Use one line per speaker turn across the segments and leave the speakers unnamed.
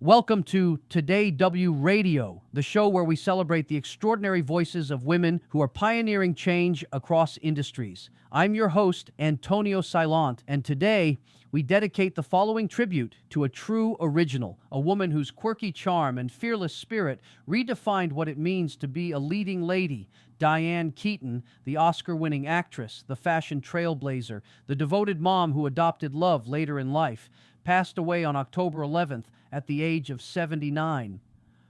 Welcome to TodayW Radio, the show where we celebrate the extraordinary voices of women who are pioneering change across industries. I'm your host, Antonio Saillant, and today we dedicate the following tribute to a true original, a woman whose quirky charm and fearless spirit redefined what it means to be a leading lady. Diane Keaton, the Oscar-winning actress, the fashion trailblazer, the devoted mom who adopted love later in life, passed away on October 11th at the age of 79.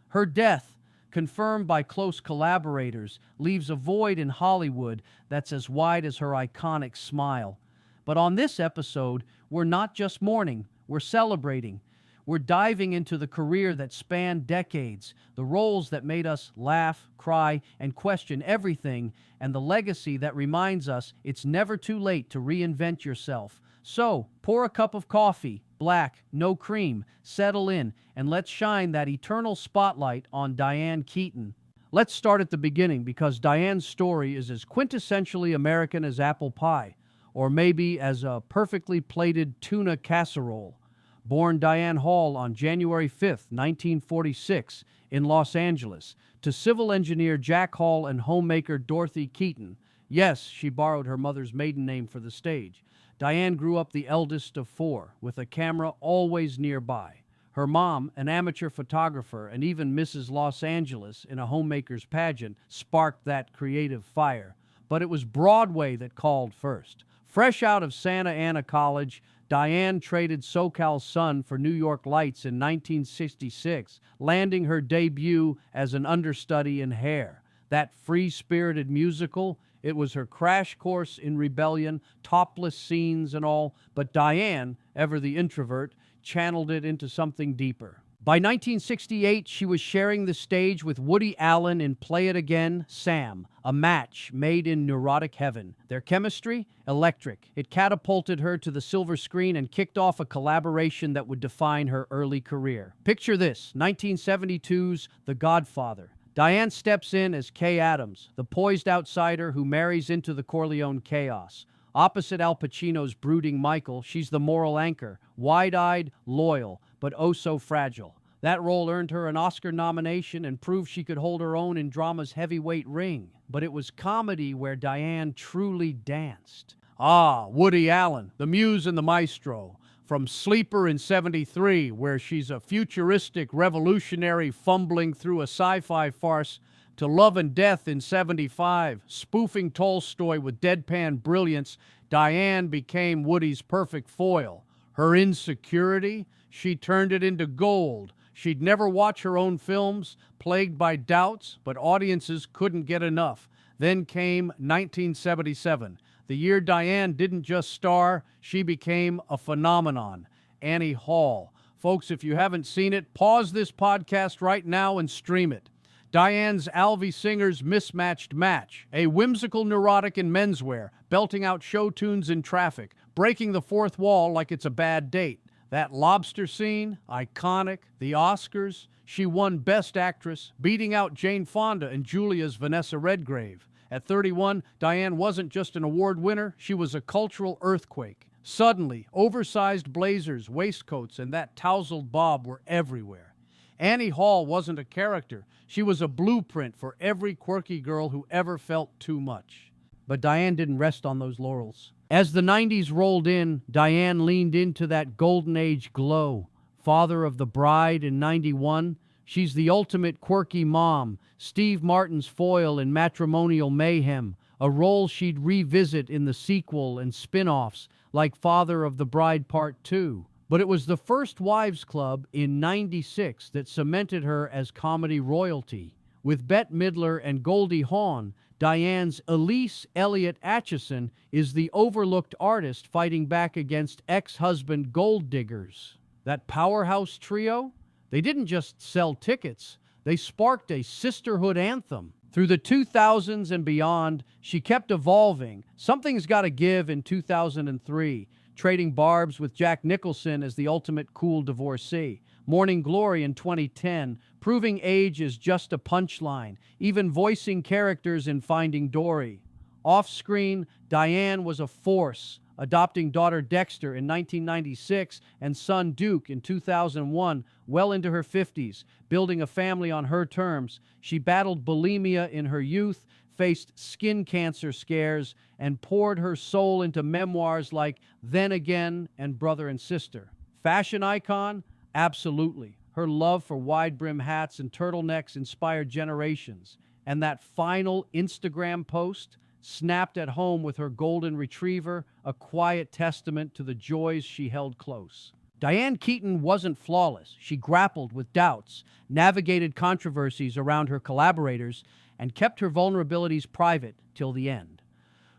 Her death, confirmed by close collaborators, leaves a void in Hollywood that's as wide as her iconic smile. But on this episode, we're not just mourning, we're celebrating. We're diving into the career that spanned decades, the roles that made us laugh, cry, and question everything, and the legacy that reminds us it's never too late to reinvent yourself. So, pour a cup of coffee, black, no cream, settle in, and let's shine that eternal spotlight on Diane Keaton. Let's start at the beginning, because Diane's story is as quintessentially American as apple pie, or maybe as a perfectly plated tuna casserole. Born Diane Hall on January 5th, 1946, in Los Angeles, to civil engineer Jack Hall and homemaker Dorothy Keaton. Yes, she borrowed her mother's maiden name for the stage. Diane grew up the eldest of four, with a camera always nearby. Her mom, an amateur photographer, and even Mrs. Los Angeles in a homemaker's pageant, sparked that creative fire. But it was Broadway that called first. Fresh out of Santa Ana College, Diane traded SoCal Sun for New York Lights in 1966, landing her debut as an understudy in Hair. That free-spirited musical, it was her crash course in rebellion, topless scenes and all, but Diane, ever the introvert, channeled it into something deeper. By 1968, she was sharing the stage with Woody Allen in Play It Again, Sam, a match made in neurotic heaven. Their chemistry? Electric. It catapulted her to the silver screen and kicked off a collaboration that would define her early career. Picture this, 1972's The Godfather. Diane steps in as Kay Adams, the poised outsider who marries into the Corleone chaos. Opposite Al Pacino's brooding Michael, she's the moral anchor, wide-eyed, loyal, but oh so fragile. That role earned her an Oscar nomination and proved she could hold her own in drama's heavyweight ring. But it was comedy where Diane truly danced. Ah, Woody Allen, the muse and the maestro. From Sleeper in '73, where she's a futuristic revolutionary fumbling through a sci-fi farce, to Love and Death in '75, spoofing Tolstoy with deadpan brilliance, Diane became Woody's perfect foil. Her insecurity, she turned it into gold. She'd never watch her own films, plagued by doubts, but audiences couldn't get enough. Then came 1977. The year Diane didn't just star, she became a phenomenon. Annie Hall. Folks, if you haven't seen it, pause this podcast right now and stream it. Diane's Alvy Singer's Mismatched Match, a whimsical neurotic in menswear, belting out show tunes in traffic, breaking the fourth wall like it's a bad date. That lobster scene, iconic. The Oscars, she won Best Actress, beating out Jane Fonda and Julia's Vanessa Redgrave. At 31, Diane wasn't just an award winner, she was a cultural earthquake. Suddenly, oversized blazers, waistcoats, and that tousled bob were everywhere. Annie Hall wasn't a character, she was a blueprint for every quirky girl who ever felt too much. But Diane didn't rest on those laurels. As the 90s rolled in, Diane leaned into that golden age glow. Father of the Bride in '91, she's the ultimate quirky mom, Steve Martin's foil in Matrimonial Mayhem, a role she'd revisit in the sequel and spin-offs like Father of the Bride Part 2. But it was the first Wives Club in '96 that cemented her as comedy royalty. With Bette Midler and Goldie Hawn, Diane's Elise Elliott Acheson is the overlooked artist fighting back against ex-husband gold diggers. That powerhouse trio? They didn't just sell tickets, they sparked a sisterhood anthem. Through the 2000s and beyond, she kept evolving. Something's Gotta Give in 2003, trading barbs with Jack Nicholson as the ultimate cool divorcee. Morning Glory in 2010, proving age is just a punchline, even voicing characters in Finding Dory. Off-screen, Diane was a force, adopting daughter Dexter in 1996 and son Duke in 2001 well into her 50s, building a family on her terms. She battled bulimia in her youth, faced skin cancer scares, and poured her soul into memoirs like Then Again and Brother and Sister. Fashion icon? Absolutely. Her love for wide-brim hats and turtlenecks inspired generations. And that final Instagram post, snapped at home with her golden retriever, a quiet testament to the joys she held close. Diane Keaton wasn't flawless. She grappled with doubts, navigated controversies around her collaborators, and kept her vulnerabilities private till the end.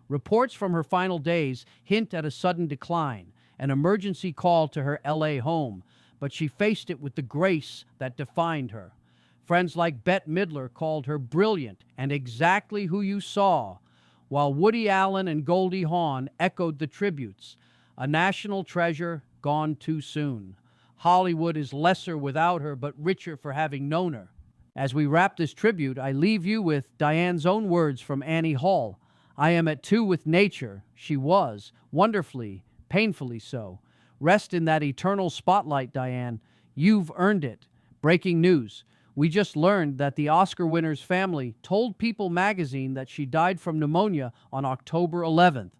Reports from her final days hint at a sudden decline, an emergency call to her LA home, but she faced it with the grace that defined her. Friends like Bette Midler called her brilliant and exactly who you saw, while Woody Allen and Goldie Hawn echoed the tributes. A national treasure gone too soon. Hollywood is lesser without her, but richer for having known her. As we wrap this tribute, I leave you with Diane's own words from Annie Hall. I am at two with nature. She was, wonderfully, painfully so. Rest in that eternal spotlight, Diane. You've earned it. Breaking news. We just learned that the Oscar winner's family told People magazine that she died from pneumonia on October 11th.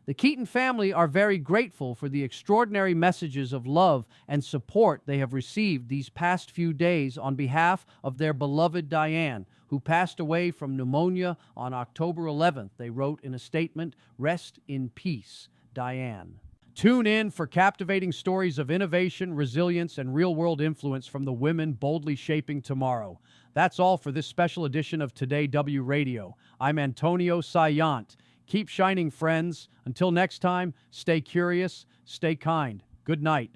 The Keaton family are very grateful for the extraordinary messages of love and support they have received these past few days on behalf of their beloved Diane, who passed away from pneumonia on October 11th. They wrote in a statement, "Rest in peace, Diane." Tune in for captivating stories of innovation, resilience, and real-world influence from the women boldly shaping tomorrow. That's all for this special edition of TodayW Radio. I'm Antonio Saillant. Keep shining, friends. Until next time, stay curious, stay kind. Good night.